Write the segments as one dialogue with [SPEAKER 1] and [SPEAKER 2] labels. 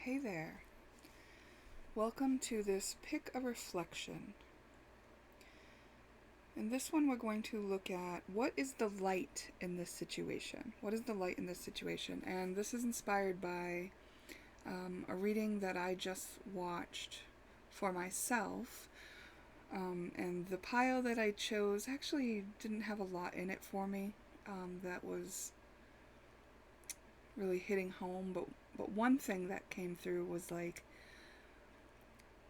[SPEAKER 1] Hey there. Welcome to this pick a reflection. In this one, we're going to look at what is the light in this situation? What is the light in this situation? And this is inspired by a reading that I just watched for myself. And the pile that I chose actually didn't have a lot in it for me that was really hitting home. But one thing that came through was like,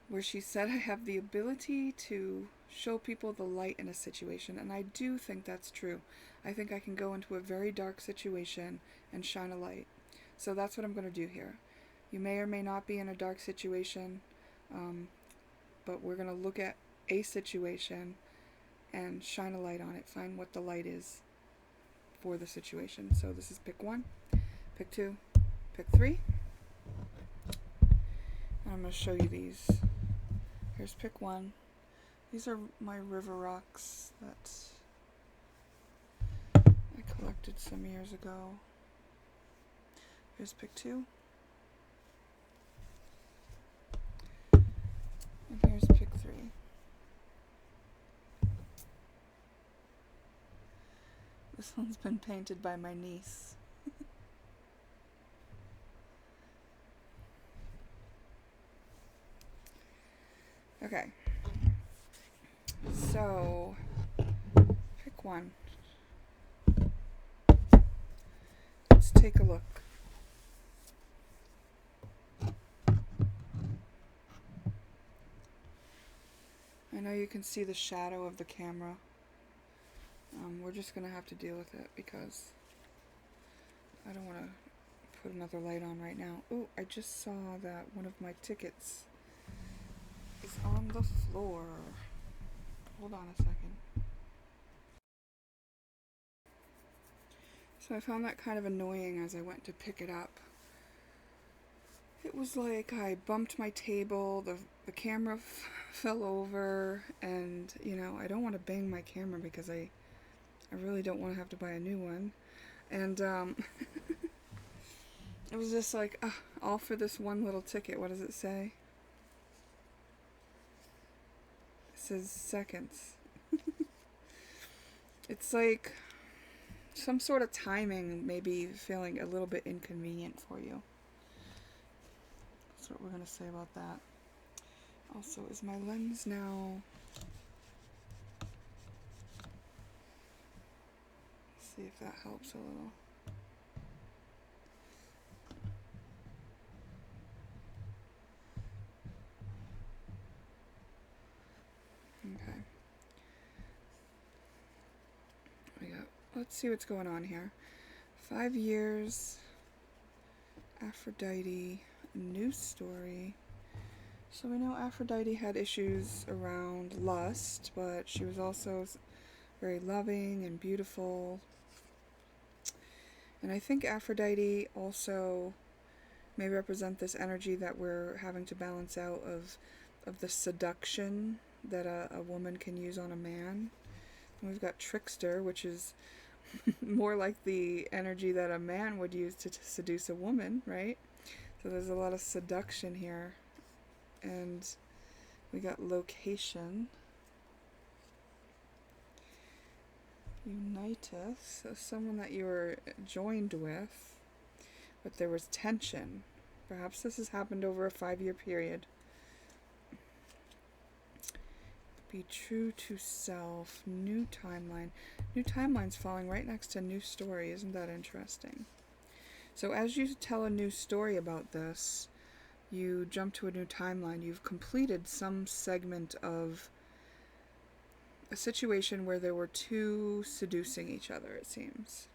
[SPEAKER 1] where she said, I have the ability to show people the light in a situation, and I do think that's true. I think I can go into a very dark situation and shine a light. So that's what I'm going to do here. You may or may not be in a dark situation, but we're going to look at a situation and shine a light on it, find what the light is for the situation. So this is pick 1, pick 2, pick 3. And I'm going to show you these. Here's pick 1. These are my river rocks that I collected some years ago. Here's pick 2. And here's pick 3. This one's been painted by my niece. Okay. So, pick 1. Let's take a look. I know you can see the shadow of the camera. We're just going to have to deal with it because I don't want to put another light on right now. Oh, I just saw that one of my tickets is on the floor. Hold on a second. So I found that kind of annoying as I went to pick it up. It was like I bumped my table, the camera fell over, and, I don't want to bang my camera because I really don't want to have to buy a new one. And, it was just like, all for this one little ticket. What does it say? It says seconds. It's like some sort of timing maybe feeling a little bit inconvenient for you. That's what we're going to say about that. Also, is my lens now... Let's see if that helps a little. Okay. Let's see what's going on here. 5 years, Aphrodite, a new story. So we know Aphrodite had issues around lust, but she was also very loving and beautiful. And I think Aphrodite also may represent this energy that we're having to balance out of the seduction that a woman can use on a man. And we've got trickster, which is more like the energy that a man would use to seduce a woman, right? So there's a lot of seduction here. And we got location. Uniteth, so someone that you were joined with, but there was tension. Perhaps this has happened over a 5-year period. Be true to self. New timeline. New timeline's falling right next to new story. Isn't that interesting? So as you tell a new story about this, you jump to a new timeline. You've completed some segment of a situation where there were two seducing each other, it seems.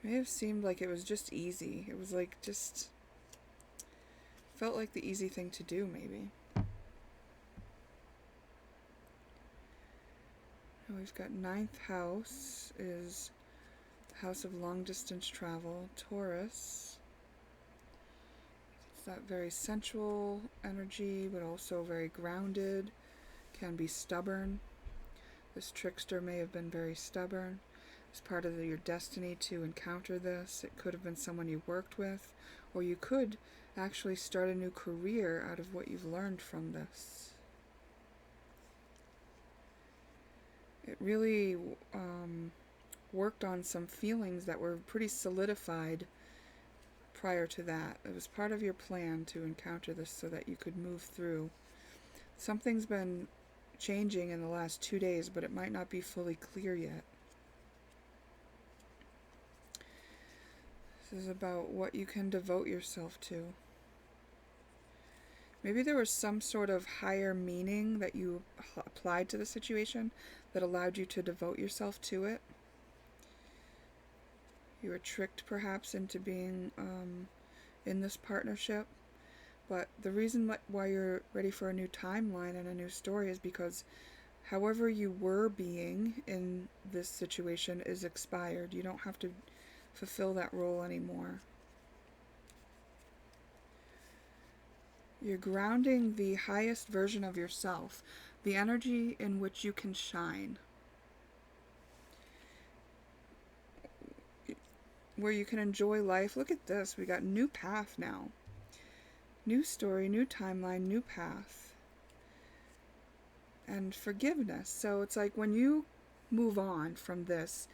[SPEAKER 1] It may have seemed like it was just easy. It was like just... felt like the easy thing to do, maybe. And we've got 9th house is the house of long distance travel, Taurus. It's that very sensual energy, but also very grounded, can be stubborn. This trickster may have been very stubborn. is part of your destiny to encounter this. It could have been someone you worked with, or you could actually start a new career out of what you've learned from this. It really worked on some feelings that were pretty solidified prior to that. It was part of your plan to encounter this so that you could move through. Something's been changing in the last 2 days, but it might not be fully clear yet. This is about what you can devote yourself to. Maybe there was some sort of higher meaning that you applied to the situation that allowed you to devote yourself to it. You were tricked perhaps into being in this partnership. But the reason why you're ready for a new timeline and a new story is because however you were being in this situation is expired. You don't have to fulfill that role anymore. You're grounding the highest version of yourself, the energy in which you can shine, where you can enjoy life. Look at this. We got new path now. New story, new timeline, new path. And forgiveness. So it's like when you move on from this,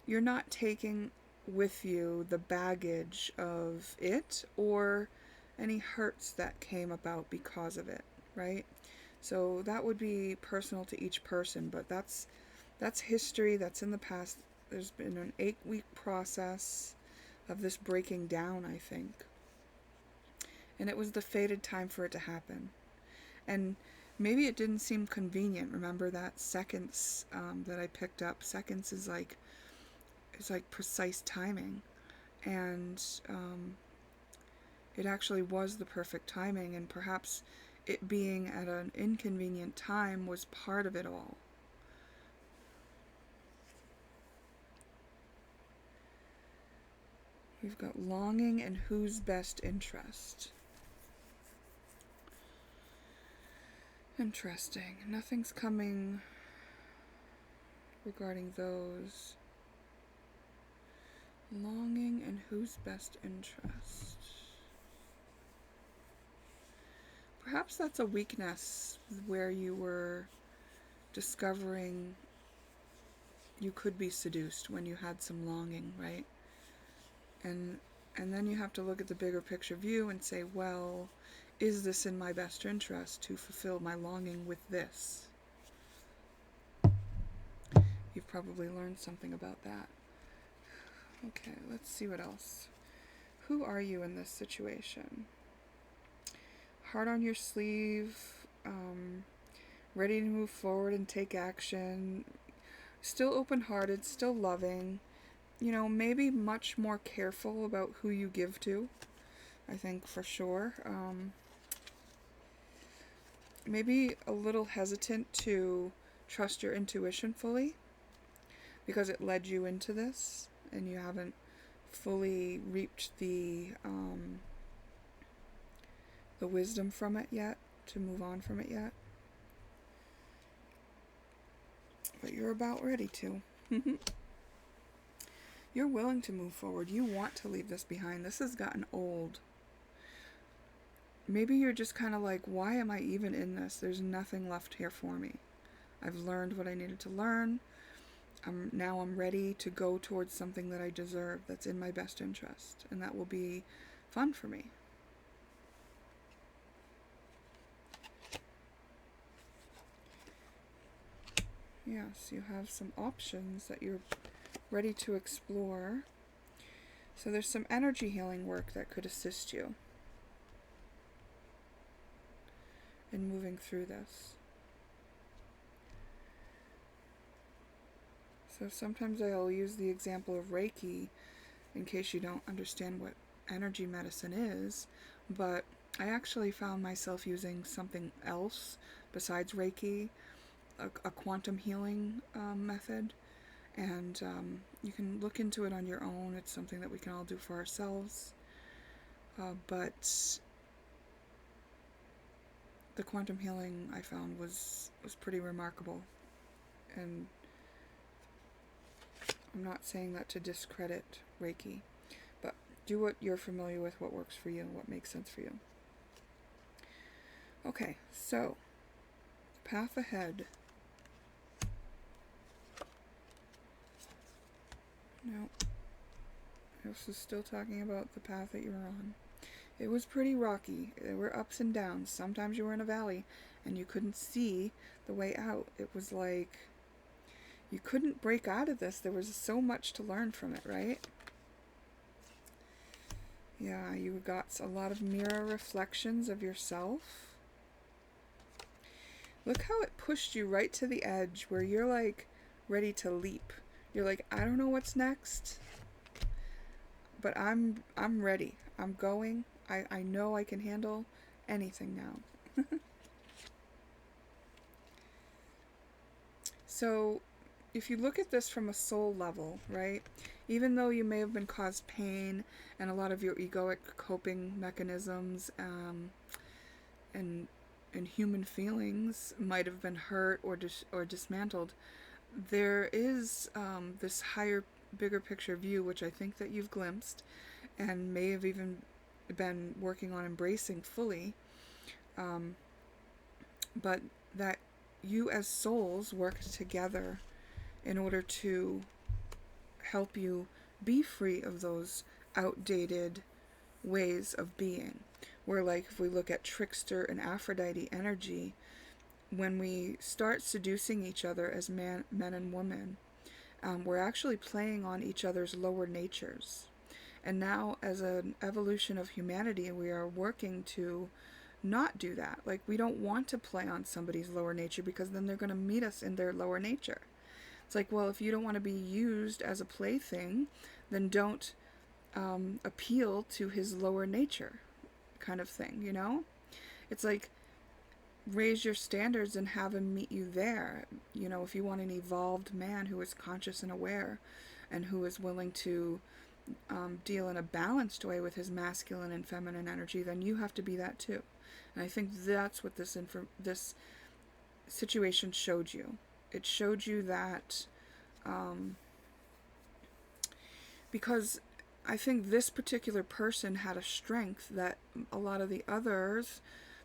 [SPEAKER 1] you're not taking with you the baggage of it or any hurts that came about because of it, right? So that would be personal to each person, but that's history, that's in the past. There's been an 8-week process of this breaking down, I think. And it was the fated time for it to happen. And maybe it didn't seem convenient. Remember that seconds that I picked up? Seconds is like, it's like precise timing. And it actually was the perfect timing, and perhaps it being at an inconvenient time was part of it all. We've got longing and whose best interest. Interesting. Nothing's coming regarding those. Longing and whose best interest. Perhaps that's a weakness where you were discovering you could be seduced when you had some longing, right? And then you have to look at the bigger picture view and say, well, is this in my best interest to fulfill my longing with this? You've probably learned something about that. Okay, let's see what else. Who are you in this situation? Heart on your sleeve, ready to move forward and take action, still open-hearted, still loving, maybe much more careful about who you give to, I think for sure. Maybe a little hesitant to trust your intuition fully because it led you into this and you haven't fully reaped the wisdom from it yet, to move on from it yet. But you're about ready to. You're willing to move forward. You want to leave this behind. This has gotten old. Maybe you're just kind of like, why am I even in this? There's nothing left here for me. I've learned what I needed to learn. Now I'm ready to go towards something that I deserve, that's in my best interest, and that will be fun for me. Yes, you have some options that you're ready to explore. So there's some energy healing work that could assist you in moving through this. So sometimes I'll use the example of Reiki in case you don't understand what energy medicine is, but I actually found myself using something else besides Reiki, a quantum healing method, and you can look into it on your own. It's something that we can all do for ourselves, but the quantum healing I found was pretty remarkable, and I'm not saying that to discredit Reiki, but do what you're familiar with, what works for you, what makes sense for you. Okay, so, path ahead. No, this is still talking about the path that you were on. It was pretty rocky. There were ups and downs. Sometimes you were in a valley and you couldn't see the way out. It was like you couldn't break out of this. There was so much to learn from it, right? Yeah, you got a lot of mirror reflections of yourself. Look how it pushed you right to the edge where you're like ready to leap. You're like, I don't know what's next, but I'm ready. I'm going. I know I can handle anything now. So if you look at this from a soul level, right, even though you may have been caused pain and a lot of your egoic coping mechanisms and human feelings might have been hurt or dismantled, there is this higher, bigger picture view, which I think that you've glimpsed and may have even been working on embracing fully, but that you as souls work together in order to help you be free of those outdated ways of being. Where, like, if we look at trickster and Aphrodite energy, when we start seducing each other as men and women, we're actually playing on each other's lower natures. And now, as an evolution of humanity, we are working to not do that. Like, we don't want to play on somebody's lower nature because then they're going to meet us in their lower nature. It's like, well, if you don't want to be used as a plaything, then don't appeal to his lower nature, kind of thing, you know? It's like, raise your standards and have him meet you there. You know, if you want an evolved man who is conscious and aware and who is willing to deal in a balanced way with his masculine and feminine energy, then you have to be that too. And I think that's what this situation showed you. It showed you that because I think this particular person had a strength that a lot of the others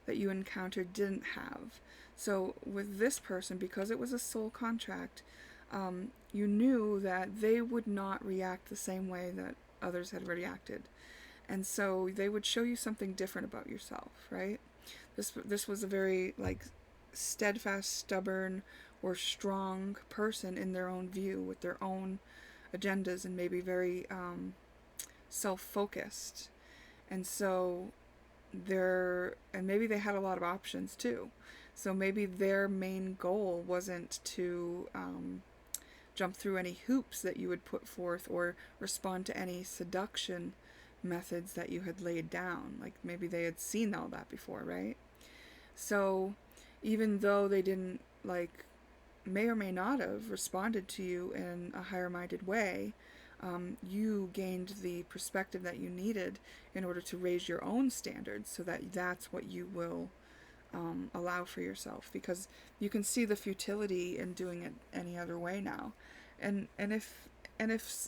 [SPEAKER 1] that you encountered didn't have. So with this person, because it was a soul contract, you knew that they would not react the same way that others had reacted. And so they would show you something different about yourself, right? This was a very, like, steadfast, stubborn, or strong person in their own view with their own agendas and maybe very self-focused. And so maybe they had a lot of options too. So maybe their main goal wasn't to jump through any hoops that you would put forth or respond to any seduction methods that you had laid down. Like, maybe they had seen all that before, right? So even though they didn't, like, may or may not have responded to you in a higher-minded way, you gained the perspective that you needed in order to raise your own standards so that that's what you will allow for yourself, because you can see the futility in doing it any other way now. And if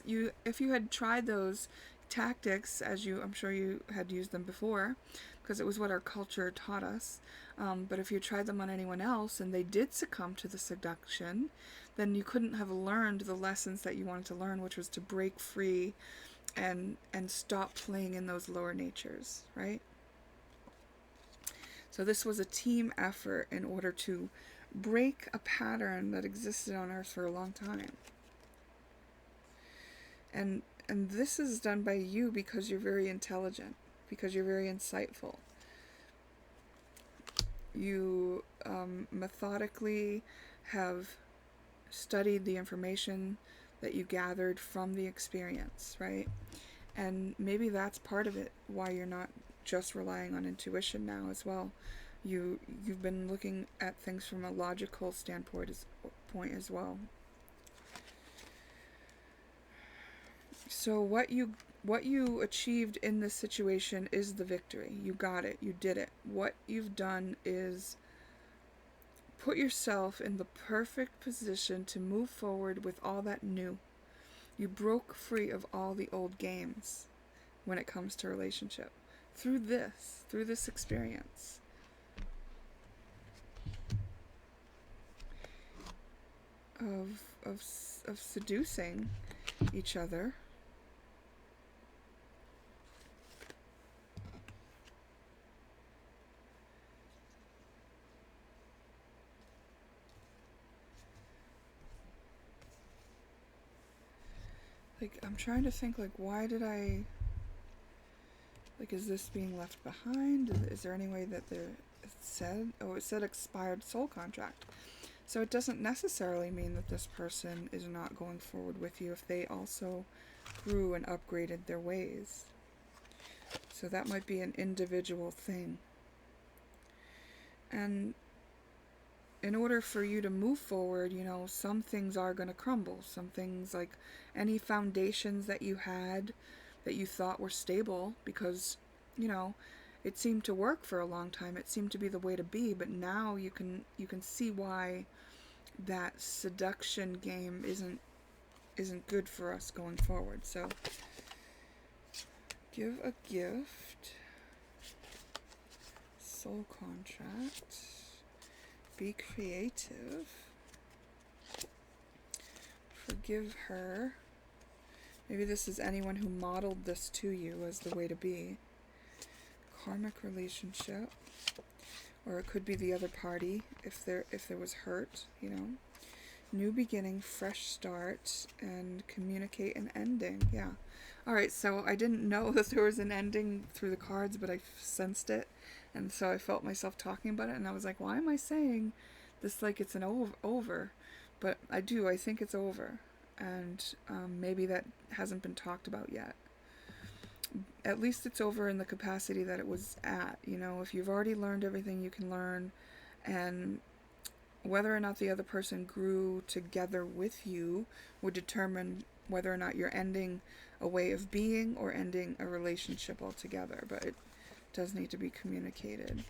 [SPEAKER 1] you had tried those tactics, as I'm sure you had used them before, because it was what our culture taught us, but if you tried them on anyone else and they did succumb to the seduction, then you couldn't have learned the lessons that you wanted to learn, which was to break free and stop playing in those lower natures, right? So this was a team effort in order to break a pattern that existed on Earth for a long time. And this is done by you because you're very intelligent, because you're very insightful. You methodically have studied the information that you gathered from the experience, right? And maybe that's part of it, why you're not just relying on intuition now as well. You've been looking at things from a logical standpoint as well. So what you achieved in this situation is the victory. You got it. You did it. What you've done is put yourself in the perfect position to move forward with all that new. You broke free of all the old games when it comes to relationship through this experience. Of seducing each other. Like, I'm trying to think, like, why did I... Like, is this being left behind? Is there any way that it said... Oh, it said expired soul contract. So it doesn't necessarily mean that this person is not going forward with you if they also grew and upgraded their ways. So that might be an individual thing. And in order for you to move forward, you know, some things are going to crumble. Some things, like any foundations that you had that you thought were stable because, you know, it seemed to work for a long time. It seemed to be the way to be, but now you can see why that seduction game isn't good for us going forward. So give a gift, soul contract, be creative, forgive her. Maybe this is anyone who modeled this to you as the way to be. Karmic relationship. Or it could be the other party if there was hurt, you know. New beginning, fresh start, and communicate an ending. Yeah. Alright, so I didn't know that there was an ending through the cards, but I sensed it. And so I felt myself talking about it, and I was like, why am I saying this like it's an over? But I think it's over. And maybe that hasn't been talked about yet. At least it's over in the capacity that it was at. You know, if you've already learned everything you can learn, and whether or not the other person grew together with you would determine whether or not you're ending a way of being or ending a relationship altogether. But it does need to be communicated.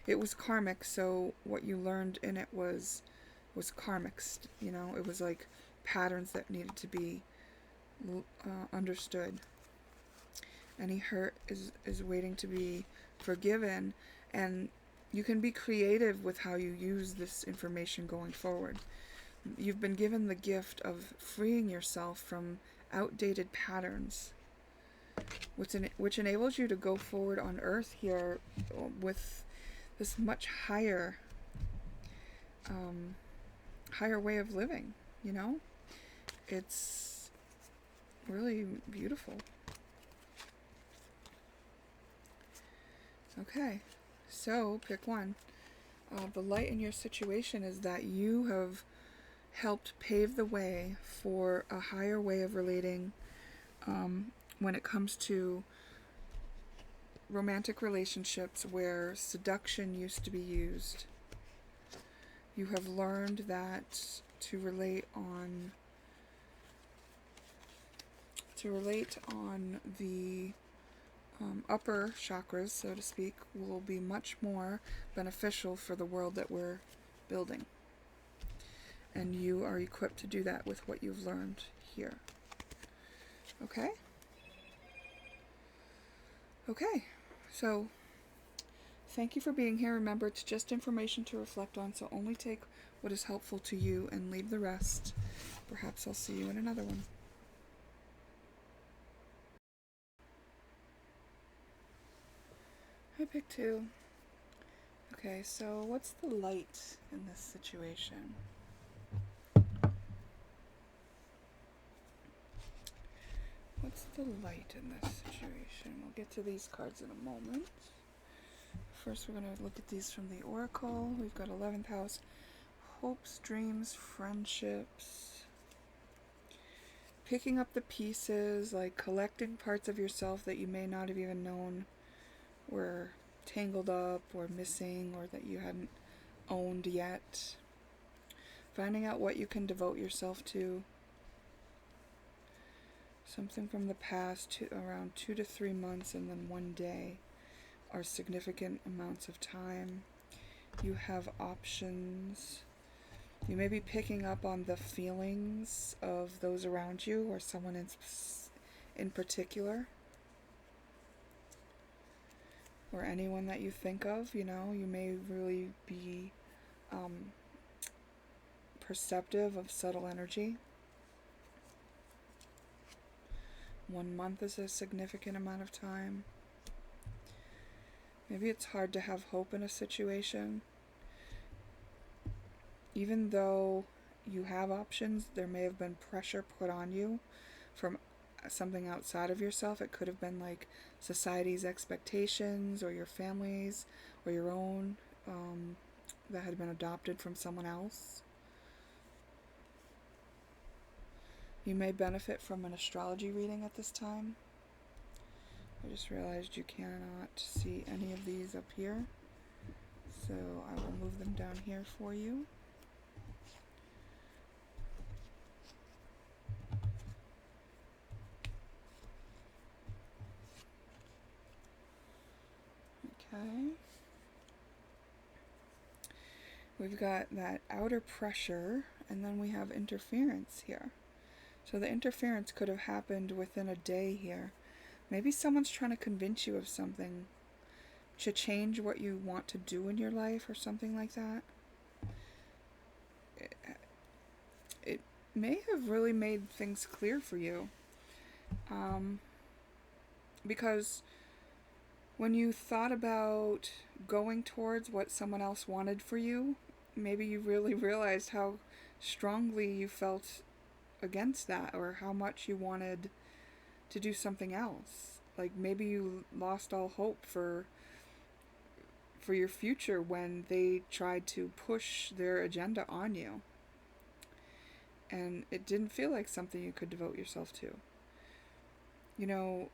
[SPEAKER 1] It was karmic, so what you learned in it was karmic. You know, it was like patterns that needed to be understood. Any hurt is waiting to be forgiven, and you can be creative with how you use this information going forward. You've been given the gift of freeing yourself from outdated patterns, which enables you to go forward on Earth here with this much higher way of living, you know? It's really beautiful. Okay, so pick one. The light in your situation is that you have helped pave the way for a higher way of relating when it comes to romantic relationships where seduction used to be used. You have learned that to relate on the upper chakras, so to speak, will be much more beneficial for the world that we're building. And you are equipped to do that with what you've learned here. Okay? Okay, so thank you for being here. Remember, it's just information to reflect on, so only take what is helpful to you and leave the rest. Perhaps I'll see you in another one. I picked two. Okay, so what's the light in this situation? What's the light in this situation? We'll get to these cards in a moment. First, we're going to look at these from the Oracle. We've got 11th house, hopes, dreams, friendships. Picking up the pieces, like collecting parts of yourself that you may not have even known were tangled up or missing or that you hadn't owned yet. Finding out what you can devote yourself to. Something from the past, around 2 to 3 months and then 1 day are significant amounts of time. You have options. You may be picking up on the feelings of those around you or someone in particular, or anyone that you think of. You know, you may really be um, perceptive of subtle energy. 1 month is a significant amount of time. Maybe it's hard to have hope in a situation. Even though you have options, there may have been pressure put on you from something outside of yourself. It could have been like society's expectations or your family's or your own that had been adopted from someone else. You may benefit from an astrology reading at this time. I just realized you cannot see any of these up here, so I will move them down here for you. Okay. We've got that outer pressure, and then we have interference here. So the interference could have happened within a day here. Maybe someone's trying to convince you of something, to change what you want to do in your life or something like that. It may have really made things clear for you. Because when you thought about going towards what someone else wanted for you, maybe you really realized how strongly you felt against that, or how much you wanted to do something else. Like maybe you lost all hope for your future when they tried to push their agenda on you. And it didn't feel like something you could devote yourself to. You know,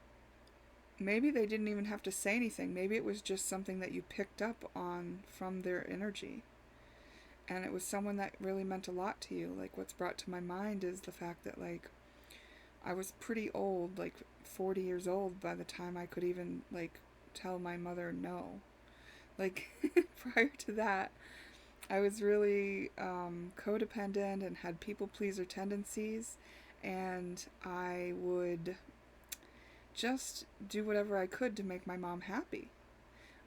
[SPEAKER 1] maybe they didn't even have to say anything. Maybe it was just something that you picked up on from their energy. And it was someone that really meant a lot to you. Like, what's brought to my mind is the fact that, like, I was pretty old, like 40 years old by the time I could even, like, tell my mother no. Like, prior to that, I was really codependent and had people-pleaser tendencies, and I would just do whatever I could to make my mom happy.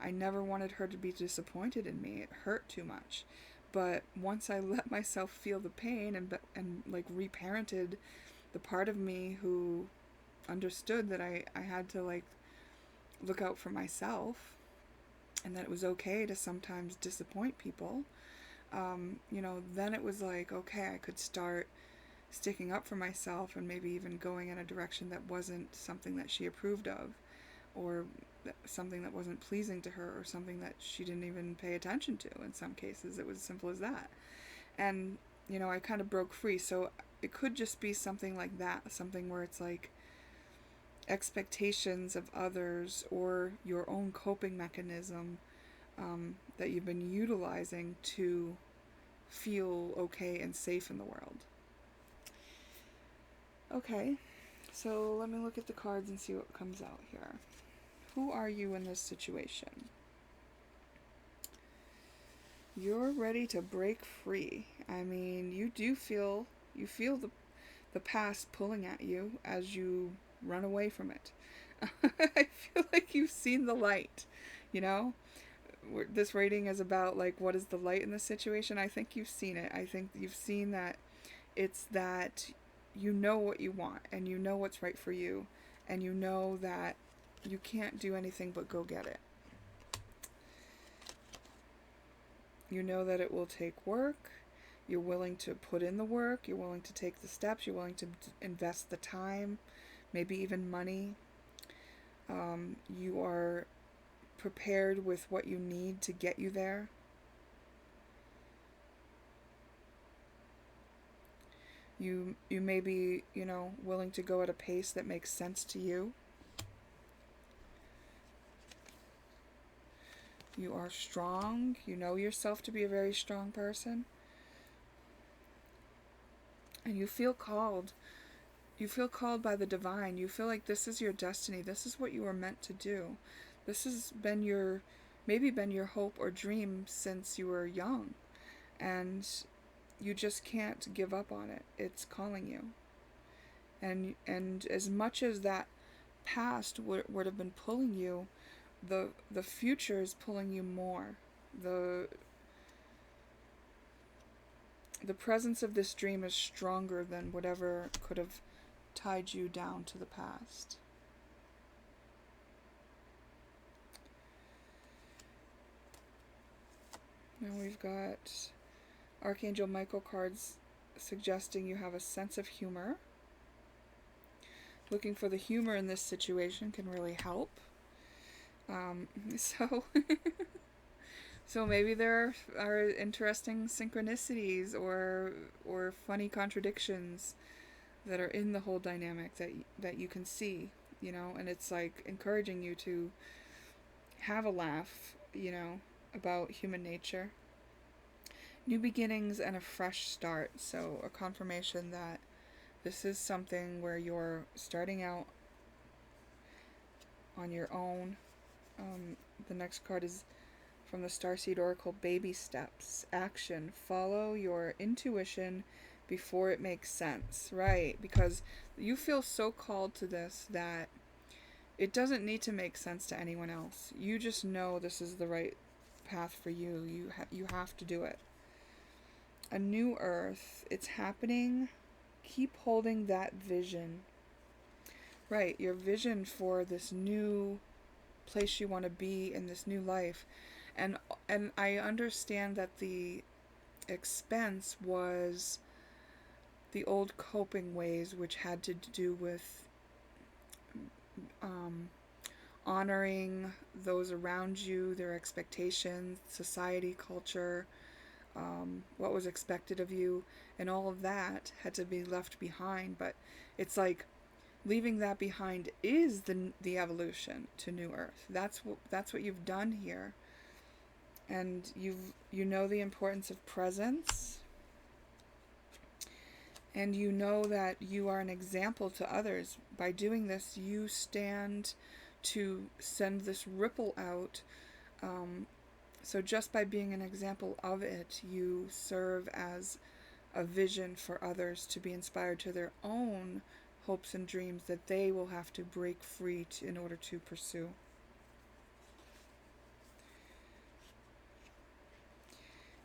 [SPEAKER 1] I never wanted her to be disappointed in me. It hurt too much. But once I let myself feel the pain and like reparented the part of me who understood that I had to like look out for myself, and that it was okay to sometimes disappoint people, then it was like, okay, I could start sticking up for myself and maybe even going in a direction that wasn't something that she approved of, or something that wasn't pleasing to her, or something that she didn't even pay attention to. In some cases, it was as simple as that. And, I kind of broke free. So it could just be something like that, something where it's like expectations of others or your own coping mechanism that you've been utilizing to feel okay and safe in the world. Okay, so let me look at the cards and see what comes out here. Who are you in this situation? You're ready to break free. I mean, you feel the past pulling at you as you run away from it. I feel like you've seen the light, This rating is about, like, what is the light in the situation? I think you've seen it. I think you've seen that it's that you know what you want, and you know what's right for you, and you know that you can't do anything but go get it. You know that it will take work. You're willing to put in the work. You're willing to take the steps. You're willing to invest the time, maybe even money. You are prepared with what you need to get you there. You may be, willing to go at a pace that makes sense to you. You are strong. You know yourself to be a very strong person. And you feel called. You feel called by the divine. You feel like this is your destiny. This is what you were meant to do. This has been maybe been your hope or dream since you were young. And you just can't give up on it. It's calling you. And as much as that past would have been pulling you, the future is pulling you more. The presence of this dream is stronger than whatever could have tied you down to the past. Now we've got Archangel Michael cards suggesting you have a sense of humor. Looking for the humor in this situation can really help. So so maybe there are interesting synchronicities or funny contradictions that are in the whole dynamic that you can see, and it's like encouraging you to have a laugh, about human nature. New beginnings and a fresh start. So a confirmation that this is something where you're starting out on your own. The next card is from the Starseed Oracle, Baby Steps. Action. Follow your intuition before it makes sense. Right, because you feel so called to this that it doesn't need to make sense to anyone else. You just know this is the right path for you. You have to do it. A new earth. It's happening. Keep holding that vision. Right, your vision for this new place you want to be in this new life. And I understand that the expense was the old coping ways, which had to do with honoring those around you, their expectations, society, culture, what was expected of you, and all of that had to be left behind. But it's like leaving that behind is the evolution to New Earth. That's what you've done here, and you know the importance of presence, and you know that you are an example to others. By doing this, you stand to send this ripple out. So just by being an example of it, you serve as a vision for others to be inspired to their own hopes and dreams that they will have to break free in order to pursue.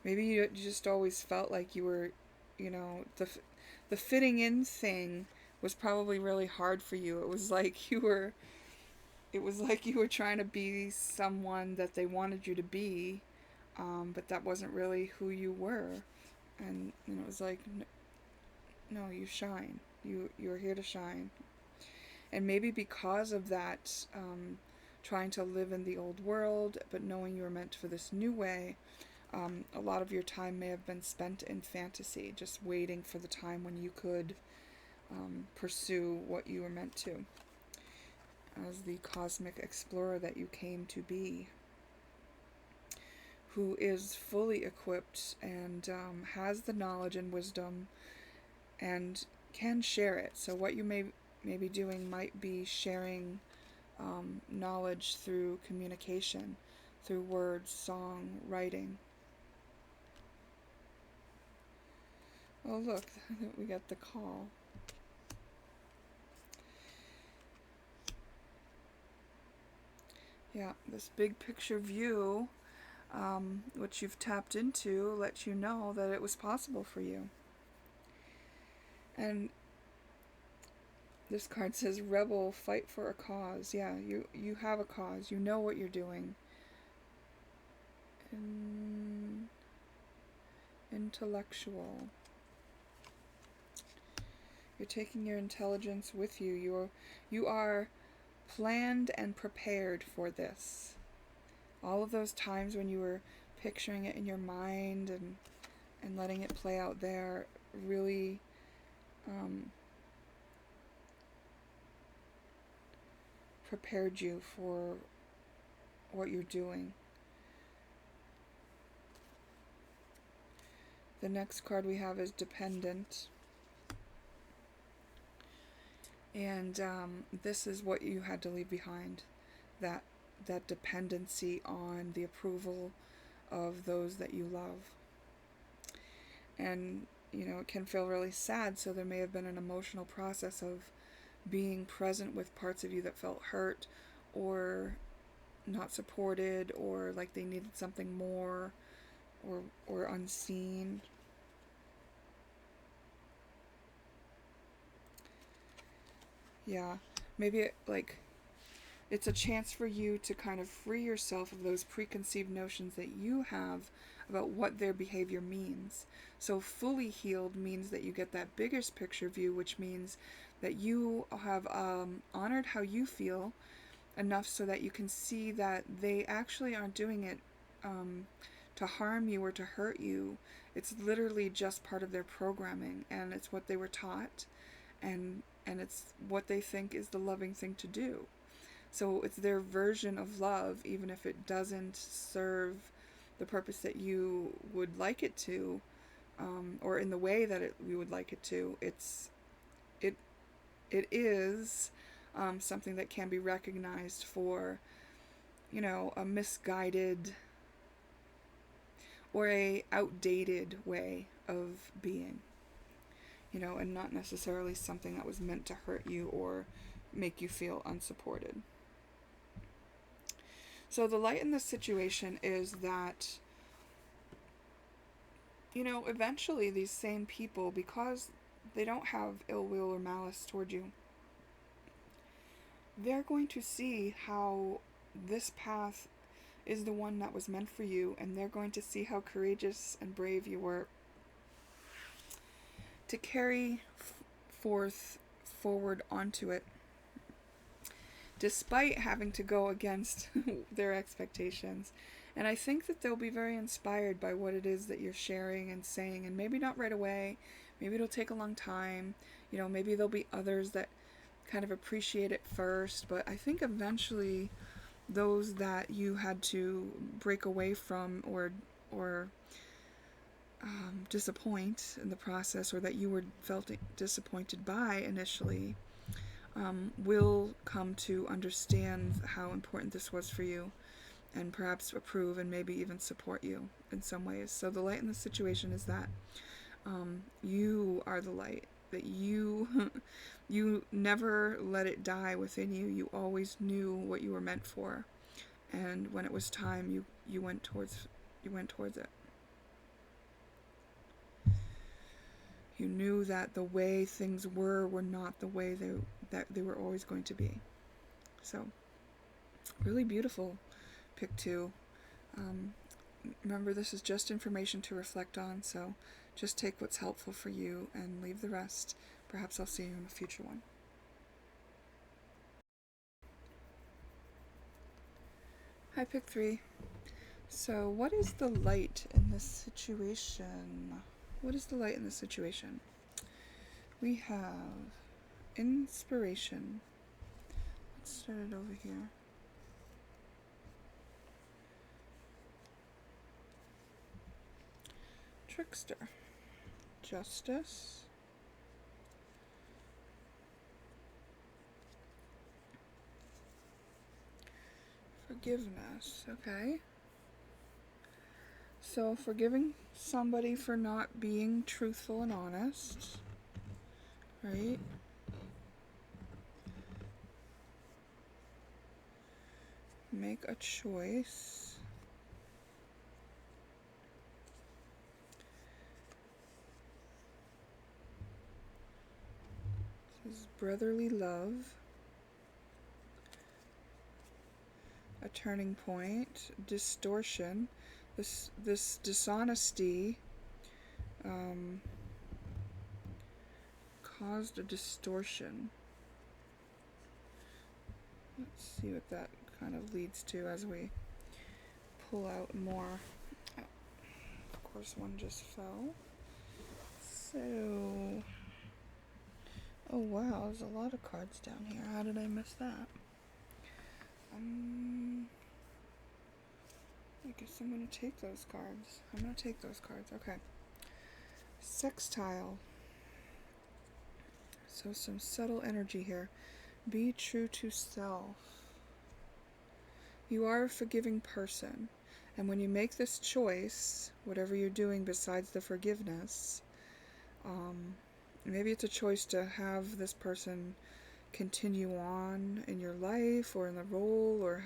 [SPEAKER 1] Maybe you just always felt like you were, the fitting in thing was probably really hard for you. It was like you were trying to be someone that they wanted you to be, but that wasn't really who you were. And it was like, no, you shine. You're here to shine. And maybe because of that, trying to live in the old world, but knowing you were meant for this new way, a lot of your time may have been spent in fantasy, just waiting for the time when you could pursue what you were meant to, as the cosmic explorer that you came to be, who is fully equipped and has the knowledge and wisdom and can share it. So what you may be doing might be sharing knowledge through communication, through words, song, writing. Oh look, we got the call. Yeah, this big picture view, which you've tapped into, lets you know that it was possible for you. And this card says, Rebel, fight for a cause. Yeah, you have a cause. You know what you're doing. Intellectual. You're taking your intelligence with you. You are planned and prepared for this. All of those times when you were picturing it in your mind and letting it play out there really prepared you for what you're doing. The next card we have is Dependent. And this is what you had to leave behind, that dependency on the approval of those that you love. And, it can feel really sad, so there may have been an emotional process of being present with parts of you that felt hurt or not supported, or like they needed something more, or unseen. Yeah, maybe it's a chance for you to kind of free yourself of those preconceived notions that you have about what their behavior means. So fully healed means that you get that bigger picture view, which means that you have honored how you feel enough so that you can see that they actually aren't doing it to harm you or to hurt you. It's literally just part of their programming, and it's what they were taught, and it's what they think is the loving thing to do. So it's their version of love, even if it doesn't serve the purpose that you would like it to, or in the way that you would like it to. It it is something that can be recognized for, a misguided or a outdated way of being, and not necessarily something that was meant to hurt you or make you feel unsupported. So the light in this situation is that, eventually these same people, because they don't have ill will or malice toward you, they're going to see how this path is the one that was meant for you, and they're going to see how courageous and brave you were to carry forward onto it, despite having to go against their expectations. And I think that they'll be very inspired by what it is that you're sharing and saying, and maybe not right away, maybe it'll take a long time, maybe there'll be others that kind of appreciate it first, but I think eventually those that you had to break away from or disappoint in the process, or that you were felt disappointed by initially, will come to understand how important this was for you, and perhaps approve and maybe even support you in some ways. So the light in the situation is that you are the light, that you you never let it die within you. You always knew what you were meant for, and when it was time, you went towards it. You knew that the way things were not the way that they were always going to be. So, really beautiful pick 2. Remember, this is just information to reflect on, so just take what's helpful for you and leave the rest. Perhaps I'll see you in a future one. Hi, pick 3. So, what is the light in this situation? What is the light in this situation? We have inspiration. Let's start it over here. Trickster. Justice. Forgiveness. Okay. So, forgiving somebody for not being truthful and honest. Right? Make a choice. This is brotherly love. A turning point. Distortion. This dishonesty caused a distortion. Let's see what that kind of leads to as we pull out more. Oh, of course, one just fell. So, oh wow, there's a lot of cards down here. How did I miss that? I guess I'm gonna take those cards. Okay. Sextile. So some subtle energy here. Be true to self. You are a forgiving person, And when you make this choice, whatever you're doing besides the forgiveness, maybe it's a choice to have this person continue on in your life or in the role, or,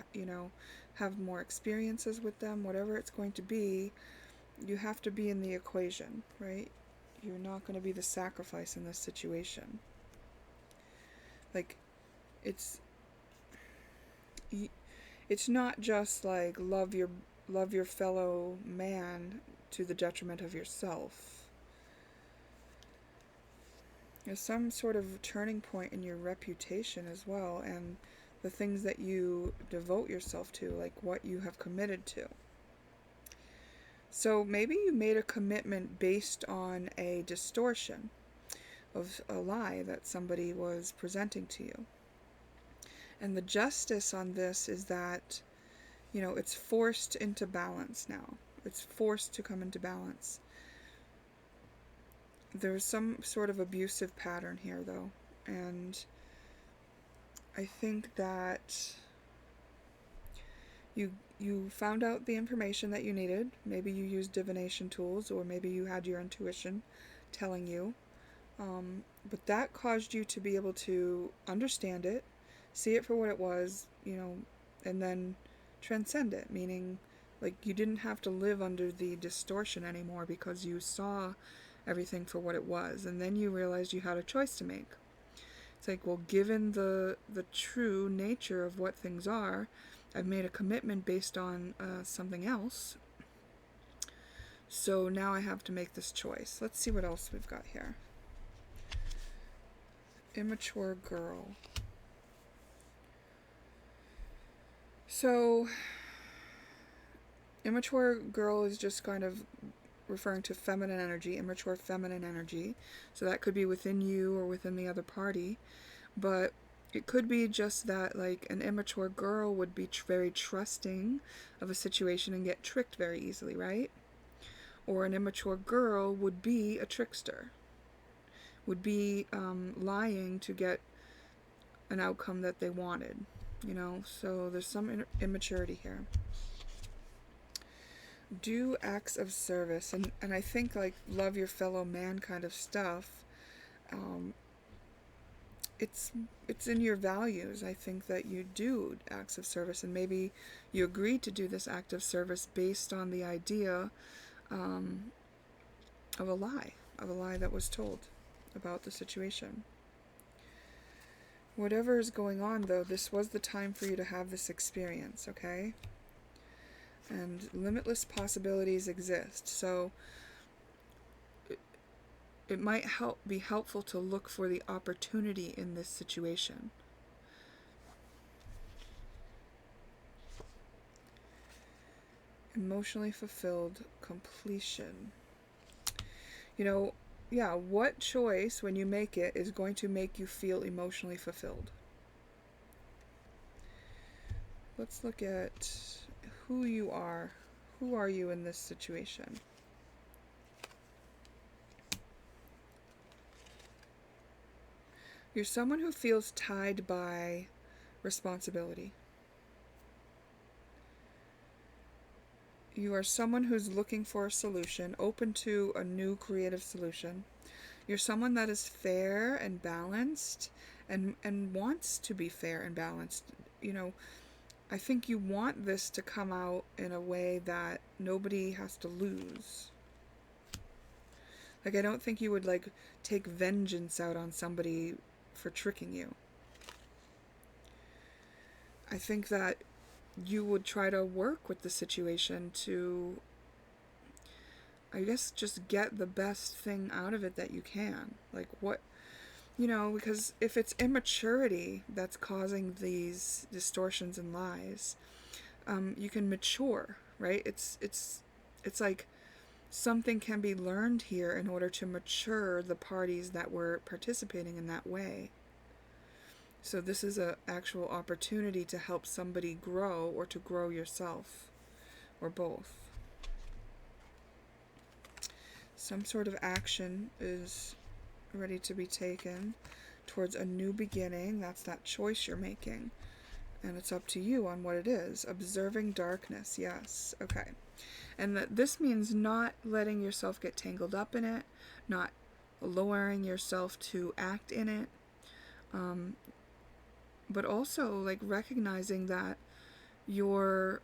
[SPEAKER 1] have more experiences with them, whatever it's going to be, you have to be in the equation, right? You're not going to be the sacrifice in this situation. Like, it's not just like love your fellow man to the detriment of yourself. There's some sort of turning point in your reputation as well, and the things that you devote yourself to, like what you have committed to. So maybe you made a commitment based on a distortion of a lie that somebody was presenting to you. And the justice on this is that, it's forced into balance now. It's forced to come into balance. There's some sort of abusive pattern here, though. And I think that you found out the information that you needed. Maybe you used divination tools, or maybe you had your intuition telling you. But that caused you to be able to understand it, see it for what it was, and then transcend it, meaning like you didn't have to live under the distortion anymore because you saw everything for what it was, and then you realized you had a choice to make. It's like, well, given the true nature of what things are, I've made a commitment based on something else, so now I have to make this choice. Let's see what else we've got here. Immature girl. So, immature girl is just kind of referring to feminine energy, immature feminine energy. So that could be within you or within the other party. But it could be just that, like, an immature girl would be very trusting of a situation and get tricked very easily, right? Or an immature girl would be a trickster, would be lying to get an outcome that they wanted, So there's some immaturity here. Do acts of service, and I think, like, love your fellow man kind of stuff, it's in your values. I think that you do acts of service, and maybe you agreed to do this act of service based on the idea of a lie that was told about the situation. Whatever is going on, though, this was the time for you to have this experience, okay? And limitless possibilities exist. So it might be helpful to look for the opportunity in this situation. Emotionally fulfilled completion. What choice, when you make it, is going to make you feel emotionally fulfilled? Let's look at who you are. Who are you in this situation? You're someone who feels tied by responsibility. You are someone who's looking for a solution, open to a new creative solution. You're someone that is fair and balanced and wants to be fair and balanced. I think you want this to come out in a way that nobody has to lose. Like, I don't think you would, like, take vengeance out on somebody for tricking you. I think that you would try to work with the situation to, I guess, just get the best thing out of it that you can. Like, what, because if it's immaturity that's causing these distortions and lies, you can mature, right? It's like something can be learned here in order to mature the parties that were participating in that way. So this is an actual opportunity to help somebody grow, or to grow yourself, or both. Some sort of action is ready to be taken towards a new beginning. That's that choice you're making. And it's up to you on what it is. Observing darkness, yes. Okay. And this means not letting yourself get tangled up in it, not lowering yourself to act in it, but also like recognizing that your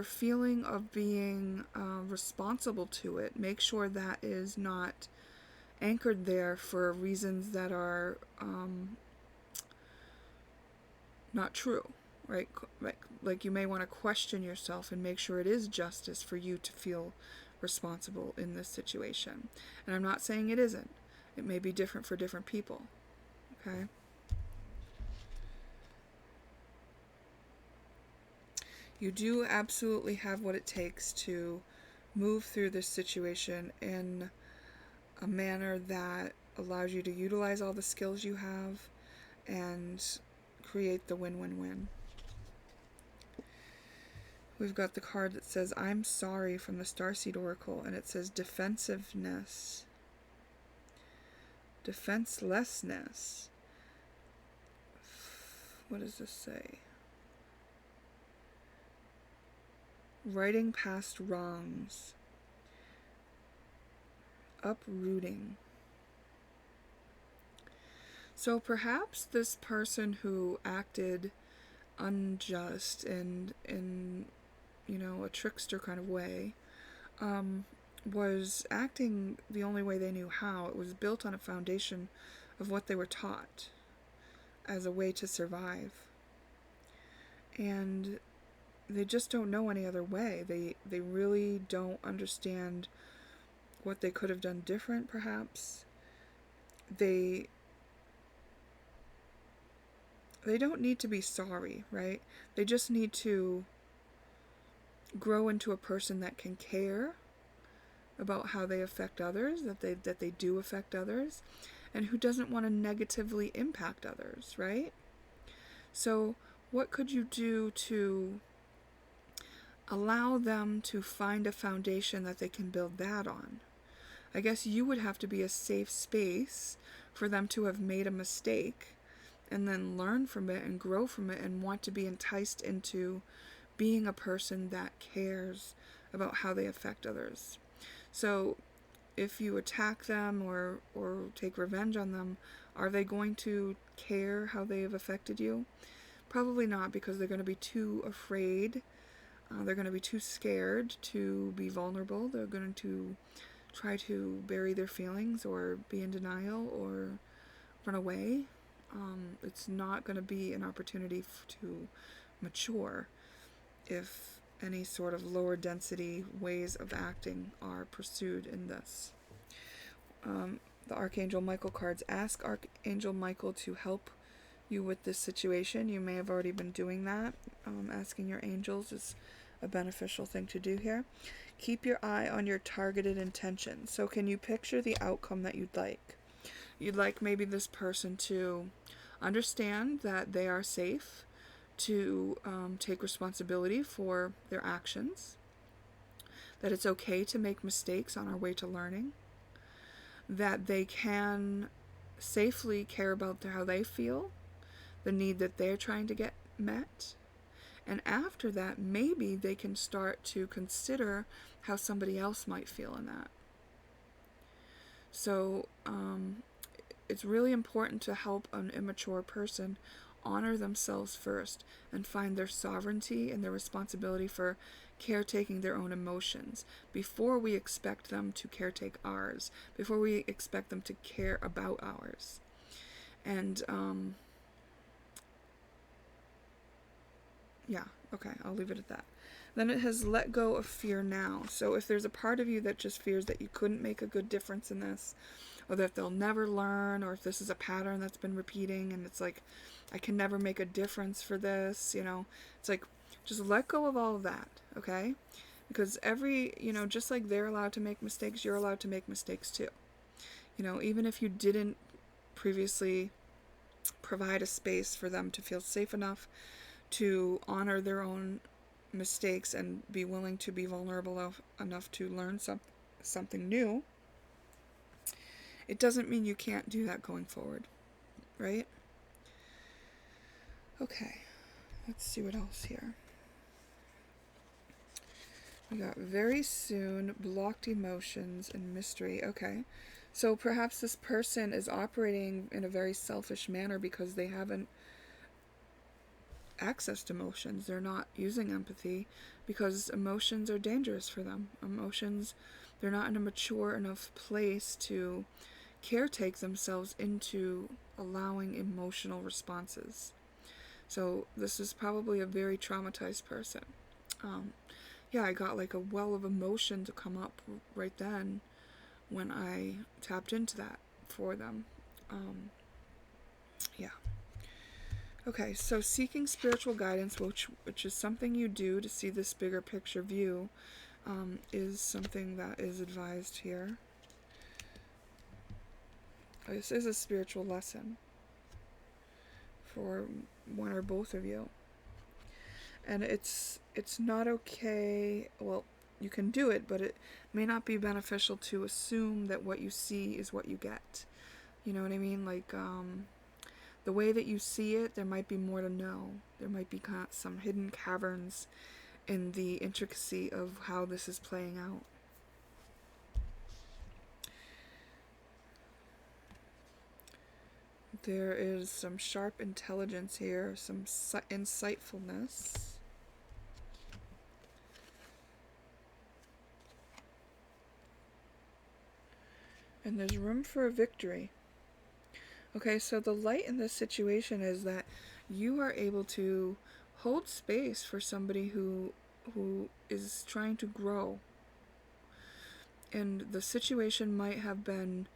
[SPEAKER 1] feeling of being responsible to it, make sure that is not anchored there for reasons that are not true, right? Like you may want to question yourself and make sure it is justice for you to feel responsible in this situation. And I'm not saying it isn't. It may be different for different people, okay? You do absolutely have what it takes to move through this situation in a manner that allows you to utilize all the skills you have and create the win-win-win. We've got the card that says, I'm sorry, from the Starseed Oracle, and it says defensiveness. Defenselessness. What does this say? Righting past wrongs. Uprooting. So perhaps this person who acted unjust and in a trickster kind of way was acting the only way they knew how. It was built on a foundation of what they were taught as a way to survive. And they just don't know any other way. They really don't understand what they could have done different, perhaps. They don't need to be sorry, right? They just need to grow into a person that can care about how they affect others, that they do affect others, and who doesn't want to negatively impact others, right? So what could you do to allow them to find a foundation that they can build that on? I guess you would have to be a safe space for them to have made a mistake and then learn from it and grow from it and want to be enticed into being a person that cares about how they affect others. So if you attack them or take revenge on them, are they going to care how they have affected you? Probably not, because they're going to be too afraid. They're going to be too scared to be vulnerable. They're going to try to bury their feelings or be in denial or run away. It's not going to be an opportunity to mature if any sort of lower density ways of acting are pursued in this. The Archangel Michael cards ask Archangel Michael to help you with this situation. You may have already been doing that. Asking your angels is a beneficial thing to do here. Keep your eye on your targeted intention. So can you picture the outcome that you'd like? You'd like maybe this person to understand that they are safe, to take responsibility for their actions, that it's okay to make mistakes on our way to learning, that they can safely care about how they feel, the need that they're trying to get met, and after that, maybe they can start to consider how somebody else might feel in that. So it's really important to help an immature person honor themselves first and find their sovereignty and their responsibility for caretaking their own emotions before we expect them to caretake ours, before we expect them to care about ours. And yeah, okay, I'll leave it at that. Then it has let go of fear now. So if there's a part of you that just fears that you couldn't make a good difference in this, or that they'll never learn, or if this is a pattern that's been repeating and it's like, I can never make a difference for this, it's like, just let go of all of that, okay? Because just like they're allowed to make mistakes, you're allowed to make mistakes too. Even if you didn't previously provide a space for them to feel safe enough to honor their own mistakes and be willing to be vulnerable enough to learn something new, it doesn't mean you can't do that going forward, right? Okay, Let's see what else here. We got very soon, blocked emotions, and mystery. Okay. So perhaps this person is operating in a very selfish manner because they haven't accessed emotions. They're not using empathy because emotions are dangerous for them. Emotions, they're not in a mature enough place to caretake themselves into allowing emotional responses. So this is probably a very traumatized person. Yeah, I got like a well of emotion to come up right then when I tapped into that for them. Yeah. Okay, so seeking spiritual guidance, which is something you do to see this bigger picture view, is something that is advised here. This is a spiritual lesson for one or both of you. And it's not okay, well, you can do it, but it may not be beneficial to assume that what you see is what you get. You know what I mean? Like, the way that you see it, there might be more to know. There might be kind of some hidden caverns in the intricacy of how this is playing out. There is some sharp intelligence here, some insightfulness. And there's room for a victory. Okay, so the light in this situation is that you are able to hold space for somebody who is trying to grow. And the situation might have been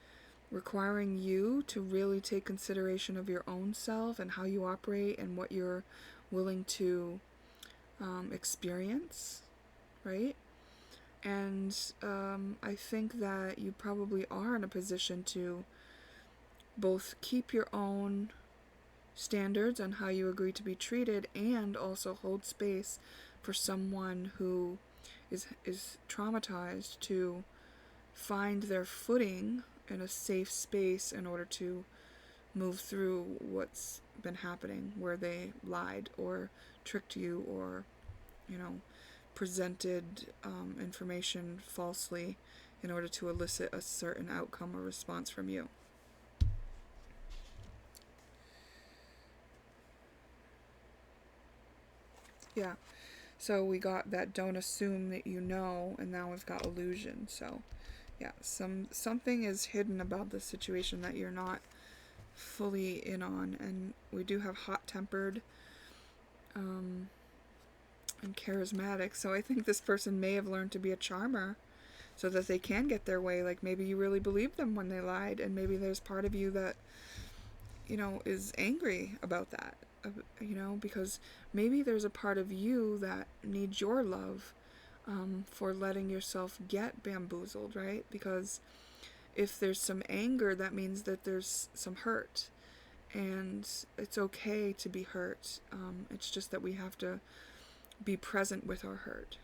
[SPEAKER 1] requiring you to really take consideration of your own self and how you operate and what you're willing to experience, right? And I think that you probably are in a position to both keep your own standards on how you agree to be treated and also hold space for someone who is traumatized to find their footing in a safe space in order to move through what's been happening, where they lied or tricked you or, presented information falsely in order to elicit a certain outcome or response from you. Yeah. So we got that don't assume that you know, and now we've got illusion. So yeah, something is hidden about this situation that you're not fully in on, and we do have hot-tempered and charismatic. So I think this person may have learned to be a charmer so that they can get their way. Like maybe you really believed them when they lied, and maybe there's part of you that is angry about that. Because maybe there's a part of you that needs your love for letting yourself get bamboozled, right? Because if there's some anger, that means that there's some hurt. And it's okay to be hurt. It's just that we have to be present with our hurt.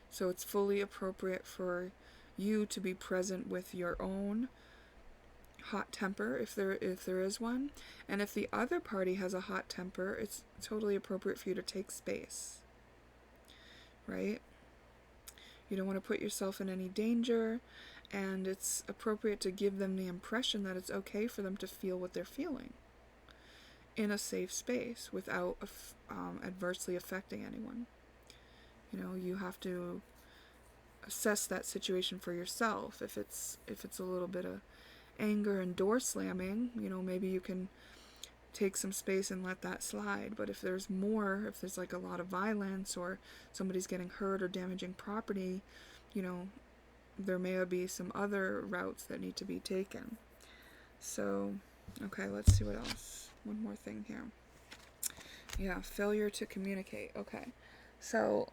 [SPEAKER 1] So it's fully appropriate for you to be present with your own hot temper, if there is one. And if the other party has a hot temper, it's totally appropriate for you to take space. Right? You don't want to put yourself in any danger, and it's appropriate to give them the impression that it's okay for them to feel what they're feeling in a safe space without adversely affecting anyone. You have to assess that situation for yourself. If it's a little bit of anger and door slamming, maybe you can take some space and let that slide. But if there's more, if there's like a lot of violence or somebody's getting hurt or damaging property, there may be some other routes that need to be taken. So, okay, let's see what else. One more thing here. Yeah, failure to communicate. Okay, so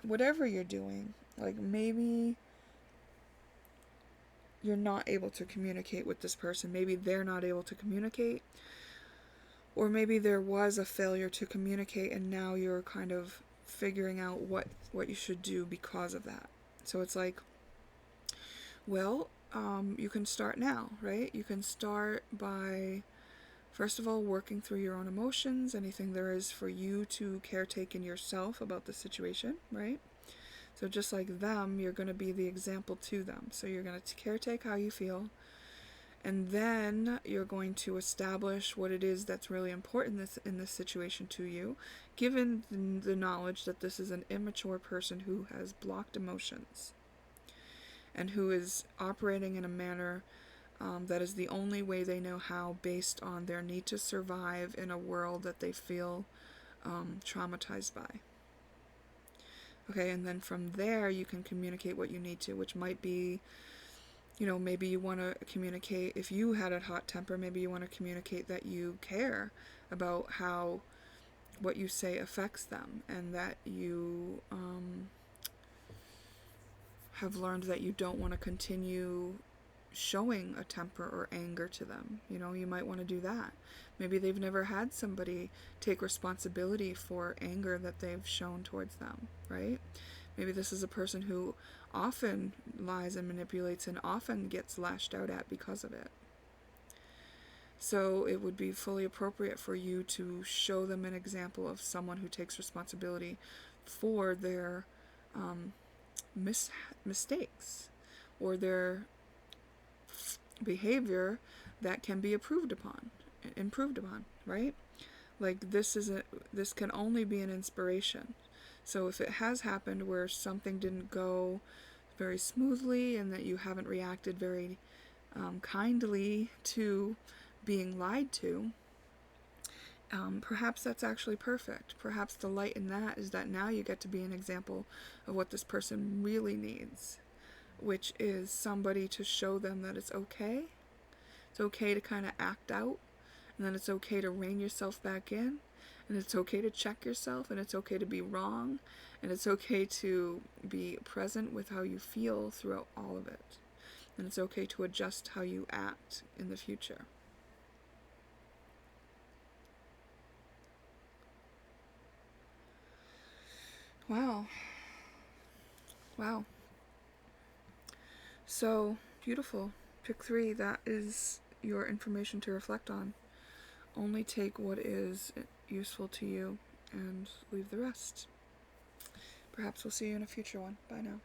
[SPEAKER 1] whatever you're doing, like maybe you're not able to communicate with this person. Maybe they're not able to communicate. Or maybe there was a failure to communicate and now you're kind of figuring out what you should do because of that. So it's like, well, you can start now, right? You can start by First of all, working through your own emotions, anything there is for you to caretake in yourself about the situation, right? So just like them, you're going to be the example to them. So you're going to caretake how you feel, and then you're going to establish what it is that's really important in this situation to you, given the knowledge that this is an immature person who has blocked emotions and who is operating in a manner that is the only way they know how, based on their need to survive in a world that they feel traumatized by. Okay, and then from there you can communicate what you need to, which might be, maybe you want to communicate, if you had a hot temper, maybe you want to communicate that you care about how what you say affects them, and that you have learned that you don't want to continue showing a temper or anger to them. You might want to do that. Maybe they've never had somebody take responsibility for anger that they've shown towards them, right? Maybe this is a person who often lies and manipulates and often gets lashed out at because of it. So it would be fully appropriate for you to show them an example of someone who takes responsibility for their mistakes or their behavior that can be improved upon, right? Like this can only be an inspiration. So if it has happened where something didn't go very smoothly and that you haven't reacted very kindly to being lied to, perhaps that's actually perfect. Perhaps the light in that is that now you get to be an example of what this person really needs, which is somebody to show them that it's okay. It's okay to kind of act out, and then it's okay to rein yourself back in, and it's okay to check yourself, and it's okay to be wrong, and it's okay to be present with how you feel throughout all of it, and it's okay to adjust how you act in the future. Wow. So, beautiful. Pick 3, that is your information to reflect on. Only take what is useful to you and leave the rest. Perhaps we'll see you in a future one. Bye now.